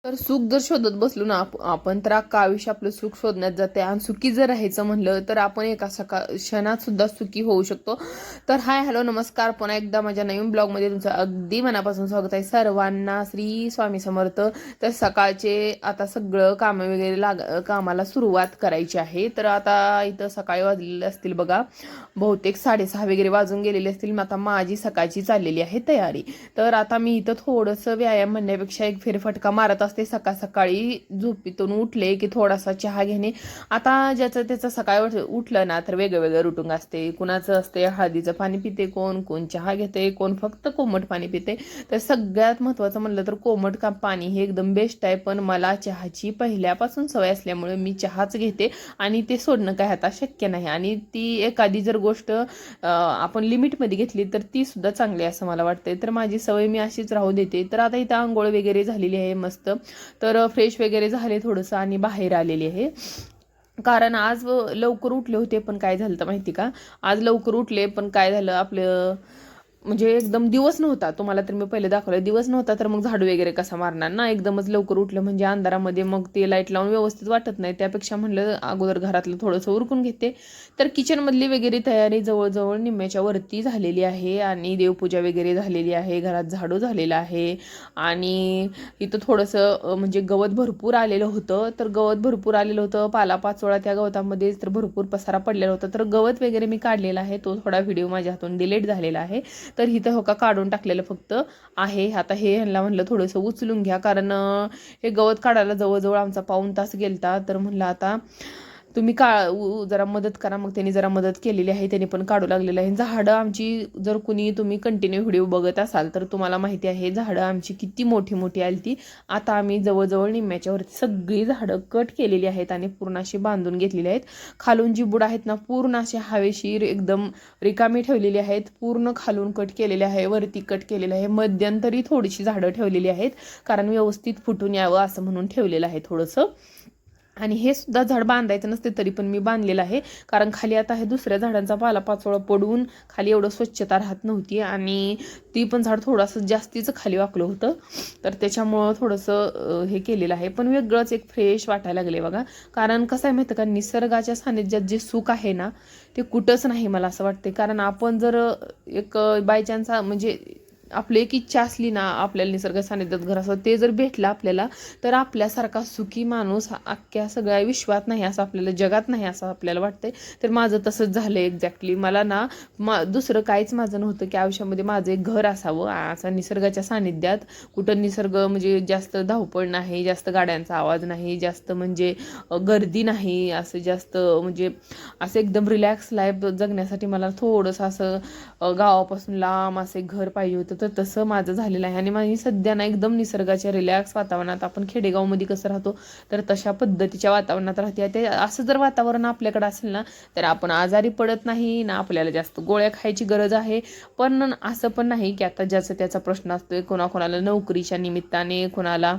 तर सुख जर शोधत बसलो ना आपण तर अख्खं आयुष्य आपलं सुख शोधण्यात जाते आणि सुखी जर राहायचं म्हणलं तर आपण एका क्षणात सुद्धा सुखी होऊ शकतो. तर हाय हॅलो नमस्कार, पुन्हा एकदा माझ्या नवीन ब्लॉगमध्ये तुमचं अगदी मनापासून स्वागत आहे सर्वांना. श्री स्वामी समर्थ. तर सकाळचे आता सगळं काम वगैरे कामाला सुरुवात करायची आहे. तर आता इथं सकाळी वाजलेले असतील बघा, बहुतेक 6:30 वगैरे वाजून गेलेले असतील. आता माझी सकाळची चाललेली आहे तयारी. तर आता मी इथं थोडंसं व्यायाम म्हणण्यापेक्षा एक फेरफटका मारत असते. सकाळ सकाळी झोपेतून उठले की थोडासा चहा घेणे. आता ज्याचं त्याचं सकाळी उठलं ना तर वेगळं वेगळं रुटीन असते. कुणाचं असते हळदीचं पाणी पिते, कोण कोण चहा घेते, कोण फक्त कोमट पाणी पिते. तर सगळ्यात महत्त्वाचं म्हणलं तर कोमट पाणी हे एकदम बेस्ट आहे. पण मला चहाची पहिल्यापासून सवय असल्यामुळे मी चहाच घेते आणि ते सोडणं काय आता शक्य नाही. आणि ती एखादी जर गोष्ट आपण लिमिटमध्ये घेतली तर ती सुद्धा चांगली असं मला वाटते. तर माझी सवय मी अशीच राहू देते. तर आता इथं आंघोळ वगैरे झालेली आहे मस्त. तर फ्रेश वगैरे झाले थोडंसं आणि बाहेर आलेली आहे. कारण आज लवकर उठले होते पण काय झालं तर माहिती का, आज लवकर उठले पण काय झालं आपलं म्हणजे एकदम दिवस नव्हता. तुम्हाला तर मी पहिले दाखवलं, दिवस नव्हता तर मग झाडू वगैरे कसा मारणार ना. एकदमच लवकर उठलं म्हणजे अंधारामध्ये मग ते लाईट लावून व्यवस्थित वाटत नाही. त्यापेक्षा म्हणलं अगोदर घरातलं थोडंसं उरकून घेते. तर किचनमधली वगैरे तयारी जवळजवळ निम्म्याच्या वरती झालेली आहे आणि देवपूजा वगैरे झालेली आहे, घरात झाडू झालेला आहे. आणि इथं थोडंसं म्हणजे गवत भरपूर आलेलं होतं. तर गवत भरपूर आलेलं होतं, पालापाचोळा त्या गवतामध्ये तर भरपूर पसारा पडलेला होता. तर गवत वगैरे मी काढलेला आहे. तो थोडा व्हिडिओ माझ्या हातून डिलीट झालेला आहे. तर इथं हो का काढून टाकलेलं फक्त आहे. आता हे ह्यांना म्हणलं थोडंसं उचलून घ्या, कारण हे गवत काढायला जवळजवळ आमचा पाऊण तास गेलता. तर म्हणलं आता तुम्ही जरा मदत करा. मग त्यांनी जरा मदत केलेली आहे, त्यांनी पण काढू लागलेलं आहे. झाडं आमची जर कुणी तुम्ही कंटिन्यू व्हिडिओ बघत असाल तर तुम्हाला माहिती आहे झाडं आमची किती मोठी मोठी आली ती. आता आम्ही जवळजवळ निम्म्याच्या वरती सगळी झाडं कट केलेली आहेत आणि पूर्ण अशी बांधून घेतलेली आहेत. खालून जी बुड आहेत ना पूर्ण अशी हवेशीर एकदम रिकामी ठेवलेली आहेत. पूर्ण खालून कट केलेले आहे, वरती कट केलेलं आहे. मध्यंतरी थोडीशी झाडं ठेवलेली आहेत कारण व्यवस्थित फुटून यावं असं म्हणून ठेवलेलं आहे थोडंसं. आणि हे सुद्धा झाड बांधायचं नसते तरी पण मी बांधलेलं आहे, कारण खाली आता हे दुसऱ्या झाडांचा पालापाचोळा पडून खाली एवढं स्वच्छता राहत नव्हती आणि ती पण झाड थोडंसं जास्तीचं खाली वाकलं होतं. तर त्याच्यामुळं थोडंसं हे केलेलं आहे. पण वेगळंच एक फ्रेश वाटायला लागले बघा. कारण कसं आहे माहिती का, निसर्गाच्या सानिध्यात जे सुख आहे ना ते कुठंच नाही मला असं वाटते. कारण आपण जर एक बाय चान्स म्हणजे आपली एक इच्छा असली ना आपल्याला निसर्ग सानिध्यात घर असं ते जर भेटलं आपल्याला, तर आपल्यासारखा सुखी माणूस अख्ख्या सगळ्या विश्वात नाही असं, आपल्याला जगात नाही असं आपल्याला वाटतंय. तर माझं तसंच झालं एक्झॅक्टली. मला ना दुसरं काहीच माझं नव्हतं की आयुष्यामध्ये माझं एक घर असावं असं निसर्गाच्या सानिध्यात. कुठं निसर्ग म्हणजे जास्त धावपळ नाही, जास्त गाड्यांचा आवाज नाही, जास्त म्हणजे गर्दी नाही, असं जास्त म्हणजे असं एकदम रिलॅक्स लाईफ जगण्यासाठी मला थोडंसं असं गावापासून लांब असे घर पाहिजे होतं. तर तसं माझं झालेलं आहे. आणि माझी सध्या ना एकदम निसर्गाच्या रिलॅक्स वातावरणात, आपण खेडेगावमध्ये कसं राहतो तर तशा पद्धतीच्या वातावरणात राहते. ते असं जर वातावरण आपल्याकडे असेल ना तर आपण आजारी पडत नाही ना, आपल्याला जास्त गोळ्या खायची गरज आहे. पण असं पण नाही की आता ज्याचा त्याचा प्रश्न असतोय, कोणाकोणाला नोकरीच्या निमित्ताने, कोणाला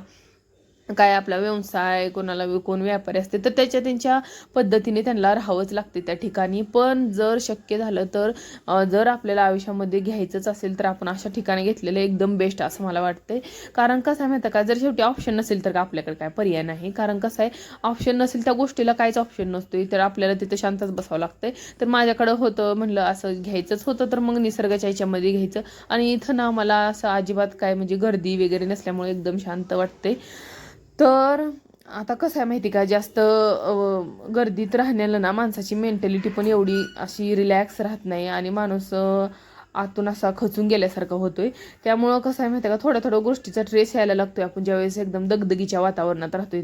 काय आपला व्यवसाय, कोणाला कोण व्यापारी असते तर त्यांच्या पद्धतीने त्यांना राहावंच लागते त्या ठिकाणी. पण जर शक्य झालं तर जर आपल्याला आयुष्यामध्ये घ्यायचंच असेल तर आपण अशा ठिकाणी घेतलेलं एकदम बेस्ट असं मला वाटते. कारण कसं आहे माहिती का, जर शेवटी ऑप्शन नसेल तर आपल्याकडे काय पर्याय नाही. कारण कसं आहे, ऑप्शन नसेल त्या गोष्टीला काहीच ऑप्शन नसतो, तर आपल्याला तिथं शांतच बसावं लागतंय. तर माझ्याकडं होतं म्हणलं असं घ्यायचंच होतं तर मग निसर्गाच्या ह्याच्यामध्ये घ्यायचं. आणि इथं ना मला असं अजिबात काय म्हणजे गर्दी वगैरे नसल्यामुळे एकदम शांत वाटते. तर आता कसं आहे माहिती का, जास्त गर्दीत राहण्याला ना माणसाची मेंटॅलिटी पण एवढी अशी रिलॅक्स राहत नाही आणि माणूस आतून असा खचून गेल्यासारखा होतोय. त्यामुळं कसं आहे माहिती का, थोड्या थोड्या गोष्टीचा ट्रेस यायला लागतोय आपण ज्यावेळेस एकदम दगदगीच्या वातावरणात राहतोय.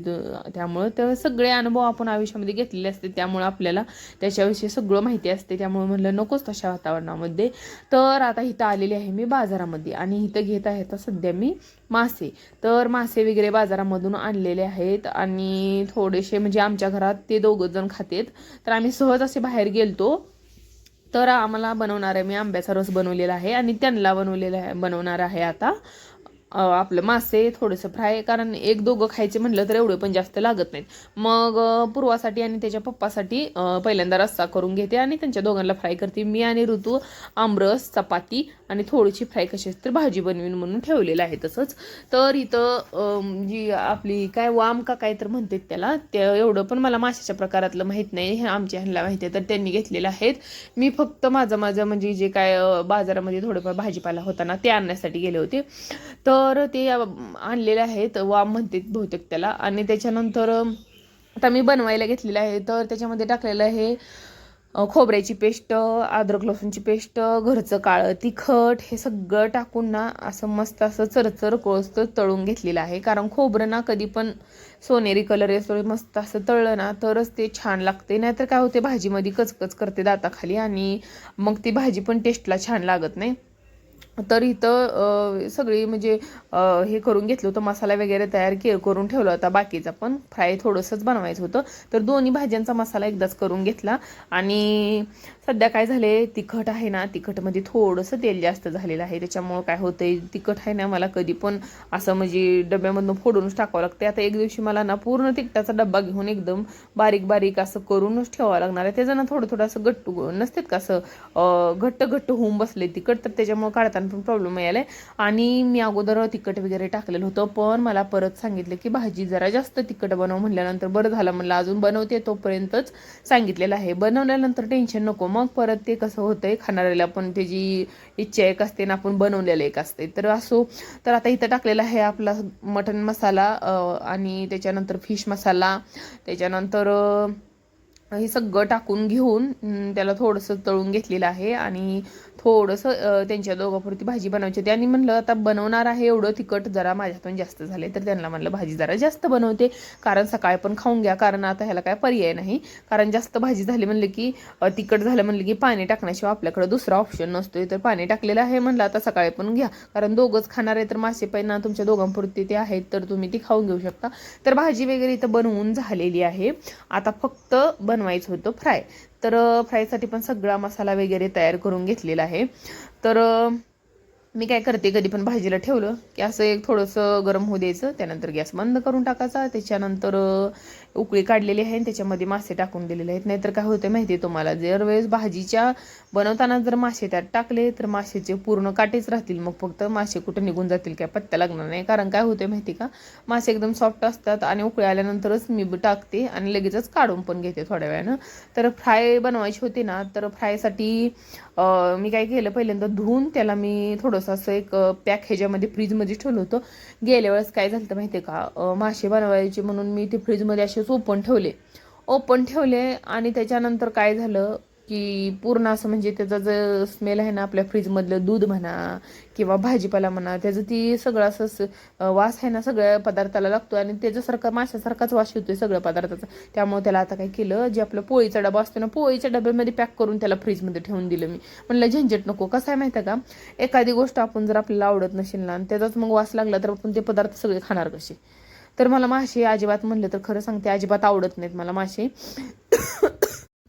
त्यामुळं ते सगळे अनुभव आपण आयुष्यामध्ये घेतलेले असते, त्यामुळे आपल्याला त्याच्याविषयी सगळं माहिती असते. त्यामुळे म्हणलं नकोच तशा वातावरणामध्ये. तर आता इथं आलेली आहे मी बाजारामध्ये आणि इथं घेत आहे तर सध्या मी मासे. तर मासे वगैरे बाजारामधून आणलेले आहेत आणि थोडेसे म्हणजे आमच्या घरात ते दोघं जण खातेत. तर आम्ही सहज असे बाहेर गेलतो. तर आम्हाला बनवणार आहे, मी आंब्याचा रस बनवलेला आहे आणि त्यांना बनवणार आहे आता. आपलं मासे थोडंसं फ्राय, कारण एक दोघं खायचे म्हटलं तर एवढे पण जास्त लागत नाहीत. मग पूर्वासाठी आणि त्याच्या पप्पासाठी पहिल्यांदा रस्सा करून घेते आणि त्यांच्या दोघांना फ्राय करते. मी आणि ऋतू आमरस, चपाती आणि थोडीशी फ्राय कशी तर भाजी बनवीन म्हणून ठेवलेलं आहे. तसंच तर इथं जी आपली काय वाम का काय तर म्हणतात त्याला, ते एवढं पण मला माशाच्या प्रकारातलं माहीत नाही, हे आमच्या ह्यांना माहिती आहे तर त्यांनी घेतलेलं आहेत. मी फक्त माझं म्हणजे जे काय बाजारामध्ये थोडंफार भाजीपाला होता ना ते आणण्यासाठी गेले होते. तर ते आणलेले आहेत, वाम म्हणते बहुतेक त्याला. आणि त्याच्यानंतर आता मी बनवायला घेतलेलं आहे. तर त्याच्यामध्ये टाकलेलं आहे खोबऱ्याची पेस्ट, अद्रक लसूणची पेस्ट, घरचं काळं तिखट, हे सगळं टाकून ना असं मस्त असं चरचर कोळसं तळून घेतलेलं आहे. कारण खोबरं ना कधी पण सोनेरी कलर येतो, मस्त असं तळलं ना तरच ते छान लागते. नाहीतर काय होते, भाजीमध्ये कचकच करते दाताखाली आणि मग ती भाजी पण टेस्टला छान लागत नाही. तर इथं सगळी म्हणजे हे करून घेतलं होतं, मसाला वगैरे तयार करून ठेवला होता. बाकीचा पण फ्राय थोडंसंच बनवायचं होतं. तर दोन्ही भाज्यांचा मसाला एकदाच करून घेतला. आणि सध्या काय झाले, तिखट आहे ना, तिखटमध्ये थोडंसं तेल जास्त झालेलं आहे. त्याच्यामुळं काय होतंय, तिखट आहे ना मला कधी पण असं म्हणजे डब्यामधून फोडूनच टाकावं लागते. आता एक दिवशी मला ना पूर्ण तिखटाचा डब्बा घेऊन एकदम बारीक बारीक असं करूनच ठेवावं लागणार आहे. त्याचं ना थोडं असं गट्टू नसतात का, असं घट्ट होऊन बसले तिखट, तर त्याच्यामुळे काढताना पण प्रॉब्लेम यायलाय. आणि मी अगोदर तिखट वगैरे टाकलेलं होतं, पण मला परत सांगितलं की भाजी जरा जास्त तिखट बनव. म्हणल्यानंतर बरं झालं म्हणलं, अजून बनवते तोपर्यंतच सांगितलेलं आहे. बनवल्यानंतर टेन्शन नको, मग परत ते कसं होतंय, खाणाऱ्याला पण त्याची इच्छा एक असते ना, आपण बनवलेलं एक असते. तर असो, तर आता इथं टाकलेला आहे आपला मटन मसाला आणि त्याच्यानंतर फिश मसाला, त्याच्यानंतर हे सगळं टाकून घेऊन त्याला थोडंसं तळून घेतलेलं आहे. आणि थोडंसं त्यांच्या दोघांपुरती भाजी बनवायची होती. आणि म्हणलं आता बनवणार आहे एवढं तिखट, जरा माझ्यातून जास्त झाले, तर त्यांना म्हणलं भाजी जरा जास्त बनवते, कारण सकाळी पण खाऊन घ्या, कारण आता ह्याला काय पर्याय नाही. कारण जास्त भाजी झाली म्हणलं की तिखट झालं म्हणलं की पाणी टाकण्याशिवाय आपल्याकडे दुसरा ऑप्शन नसतोय. तर पाणी टाकलेलं आहे, म्हणलं आता सकाळी पण घ्या, कारण दोघंच खाणार आहे. तर मासे पण तुमच्या दोघांपुरती ते आहेत, तर तुम्ही ती खाऊन घेऊ शकता. तर भाजी वगैरे इथं बनवून झालेली आहे. आता फक्त बनवायचं होतं फ्राय. तर फ्रायसाठी पण सगळा मसाला वगैरे तयार करून घेतलेला आहे. तर मी काय करते, कधी पण भाजीला ठेवलं की असं एक थोडंसं गरम होऊ द्यायचं, त्यानंतर गॅस बंद करून टाकायचा. त्याच्यानंतर उकळी काढलेली आहे, त्याच्यामध्ये मासे टाकून दिलेले आहेत. नाहीतर काय होतं माहिती आहे तुम्हाला, जर वेळेस भाजीच्या बनवताना जर मासे त्यात टाकले तर मासेचे पूर्ण काटेच राहतील, मग फक्त मासे कुठं निघून जातील काय पत्त्या लागणार नाही. कारण काय होतं माहिती का, मासे एकदम सॉफ्ट असतात आणि उकळी आल्यानंतरच मी टाकते आणि लगेचच काढून पण घेते थोड्या वेळानं. तर फ्राय बनवायची होती ना, तर फ्रायसाठी मी काय केलं, पहिल्यांदा धुवून त्याला मी थोडंसं असं एक पॅक ह्याच्यामध्ये फ्रीजमध्ये ठेवलं होतं. गेल्या वेळेस काय झालं माहिती आहे का, मासे बनवायचे म्हणून मी ते फ्रीजमध्ये असेच ओपन ठेवले आणि त्याच्यानंतर काय झालं की पूर्ण असं म्हणजे त्याचा जो स्मेल आहे ना, आपल्या फ्रीजमधलं दूध म्हणा किंवा भाजीपाला म्हणा, त्याचं ती सगळं असं वास आहे ना सगळ्या पदार्थाला लागतो आणि त्याच्यासारखा माशासारखाच वास येतोय सगळ्या पदार्थाचा. त्यामुळे त्याला आता काय केलं, जे आपलं पोळीचा डबा असतो ना, पोळीच्या डब्यामध्ये पॅक करून त्याला फ्रीजमध्ये ठेवून दिलं मी. म्हणलं झंझट नको. कसं आहे माहिती आहे का, एखादी गोष्ट आपण जर आपल्याला आवडत नसेल ना आणि त्याचाच मग वास लागला तर आपण ते पदार्थ सगळे खाणार कसे. तर मला मासे अजिबात म्हणलं तर खरं सांगते, अजिबात आवडत नाहीत मला मासे.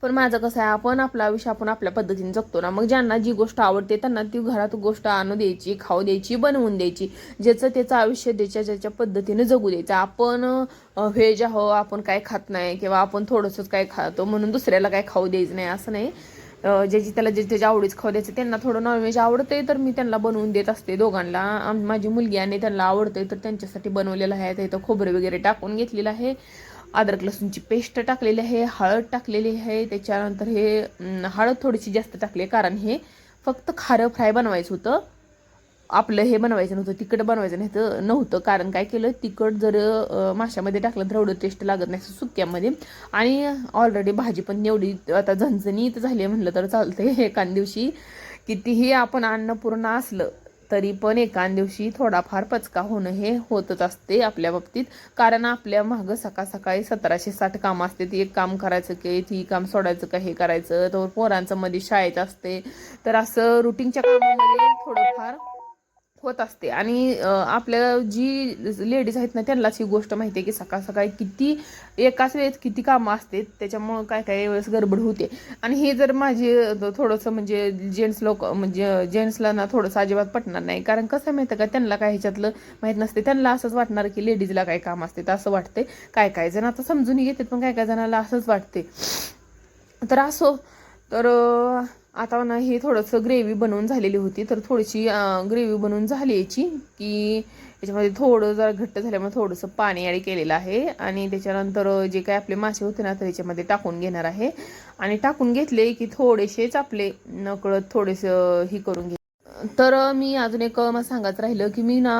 पण माझं कसं आहे, आपण आपलं आयुष्य आपण आपल्या पद्धतीने जगतो ना, मग ज्यांना जी गोष्ट आवडते त्यांना ती घरात गोष्ट आणू द्यायची, खाऊ द्यायची, बनवून द्यायची. ज्याचं त्याचं आयुष्य ज्याच्या पद्धतीने जगू द्यायचं. आपण व्हेज आहो, आपण काय खात नाही किंवा आपण थोडंसंच काय खातो म्हणून दुसऱ्याला काय खाऊ द्यायचं नाही, असं नाही. ज्याची त्याला जे त्याच्या आवडीच खाऊ द्यायचं. त्यांना थोडं नॉनव्हेज आवडतंय तर मी त्यांना बनवून देत असते दोघांना. माझी मुलगी आणि त्यांना आवडतंय तर त्यांच्यासाठी बनवलेलं आहे. इथं खोबरे वगैरे टाकून घेतलेलं आहे, अद्रक लसूणची पेस्ट टाकलेली आहे, हळद टाकलेली आहे. त्याच्यानंतर हे हळद थोडीशी जास्त टाकली, कारण हे फक्त खारं फ्राय बनवायचं होतं, आपलं हे बनवायचं नव्हतं, तिखट बनवायचं नव्हतं. कारण काय केलं, तिखट जर माशामध्ये टाकलं तर एवढं टेस्ट लागत नाही सुक्यामध्ये. आणि ऑलरेडी भाजी पण एवढी आता झणझणीत झाली म्हणलं तर चालते. एखाद दिवशी कितीही आपण अन्नपूर्ण असलं तरी पण एखाद दिवशी थोडाफार पचका होणं हे होतच असते आपल्या बाबतीत. कारण आपल्या मागं सकाळी 1760 कामं असते. ती एक काम करायचं की ती काम सोडायचं का हे करायचं, तर पोरांचं मध्ये शाळेत असते. तर असं रुटीनच्या कामामध्ये थोडंफार होत असते. आणि आपल्या जी लेडीज आहेत ना त्यांनाच ही गोष्ट माहिती आहे की सकाळ सकाळी किती एकाच वेळेस किती कामं असते, त्याच्यामुळं काय काय वेळेस गडबड होते. आणि हे जर माझे थोडंसं म्हणजे जेंट्स लोक म्हणजे जेंट्सला ना थोडंसं अजिबात पटणार नाही. कारण कसं माहितं का, त्यांना काय ह्याच्यातलं माहीत नसते. त्यांना असंच वाटणार की लेडीजला काय काम असते, तर असं वाटते. काय काय जण आता समजून घेतात, पण काय काय जणांना असंच वाटते. तर असो. तर आता ना हे थोडंसं ग्रेव्ही बनवून झालेली होती, तर थोडीशी ग्रेव्ही बनवून झाली याची की याच्यामध्ये थोडं जरा घट्ट झाल्यामुळे थोडंसं पाणी ॲड केलेलं आहे. आणि त्याच्यानंतर जे काय आपले मासे होते ना तर याच्यामध्ये टाकून घेणार आहे. आणि टाकून घेतले की थोडेसेच आपले नकळत थोडेसं ही करून घे. तर मी अजून एक मला सांगायचं राहिलं की मी ना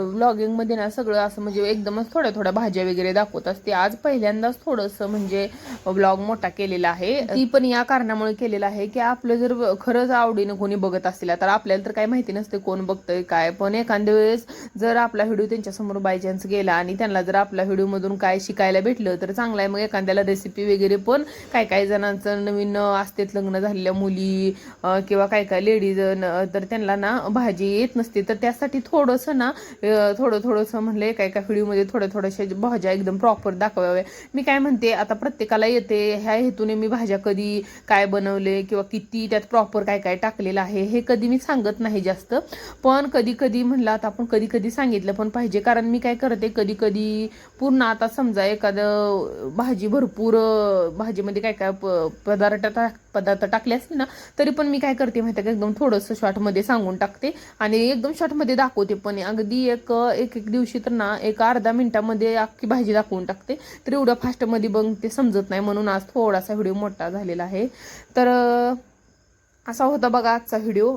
व्लॉगिंगमध्ये ना सगळं असं म्हणजे एकदमच थोड्या थोड्या भाज्या वगैरे दाखवत असते. आज पहिल्यांदाच थोडंसं म्हणजे व्लॉग मोठा केलेला आहे. ती पण या कारणामुळे केलेला आहे की आपलं जर खरंच आवडीनं कोणी बघत असेल, तर आपल्याला तर काही माहिती नसते कोण बघतंय काय, पण एखाद्या वेळेस जर आपला व्हिडिओ त्यांच्यासमोर बाय चान्स गेला आणि त्यांना जर आपल्या व्हिडिओमधून काय शिकायला भेटलं तर चांगलं आहे. मग एखाद्याला रेसिपी वगैरे पण काय काय जणांचं नवीन असतेत लग्न झालेल्या मुली किंवा काय काय लेडीज तर त्यांना ना भाजी येत नसते, तर त्यासाठी थोडंसं ना थोडंसं म्हणलं एका एका व्हिडिओमध्ये थोड्याशा भाज्या एकदम प्रॉपर दाखवाव्या. मी काय म्हणते, आता प्रत्येकाला येते ह्या हेतूने मी भाज्या कधी काय बनवले किंवा किती त्यात प्रॉपर काय काय टाकलेलं आहे हे कधी मी सांगत नाही जास्त. पण कधी कधी म्हणलं आता आपण कधी कधी सांगितलं पण पाहिजे. कारण मी काय करते कधी कधी पूर्ण आता समजा एखादं भाजी भरपूर भाजीमध्ये काय काय पदार्थ टाकले असते ना, तरी पण मी काय करते माहिती आहे का, एकदम थोडंसं शॉर्टमध्ये सांगून टाकते आणि एकदम शॉर्टमध्ये दाखवते. पण अगदी एक एक एक दिवशी तर ना एक अर्धा मिनिटामध्ये अख्खी भाजी दाखवून टाकते. तर एवढं फास्टमध्ये बघ ते समजत नाही, म्हणून आज थोडासा व्हिडिओ मोठा झालेला आहे. तर असा होता बघा आजचा व्हिडिओ.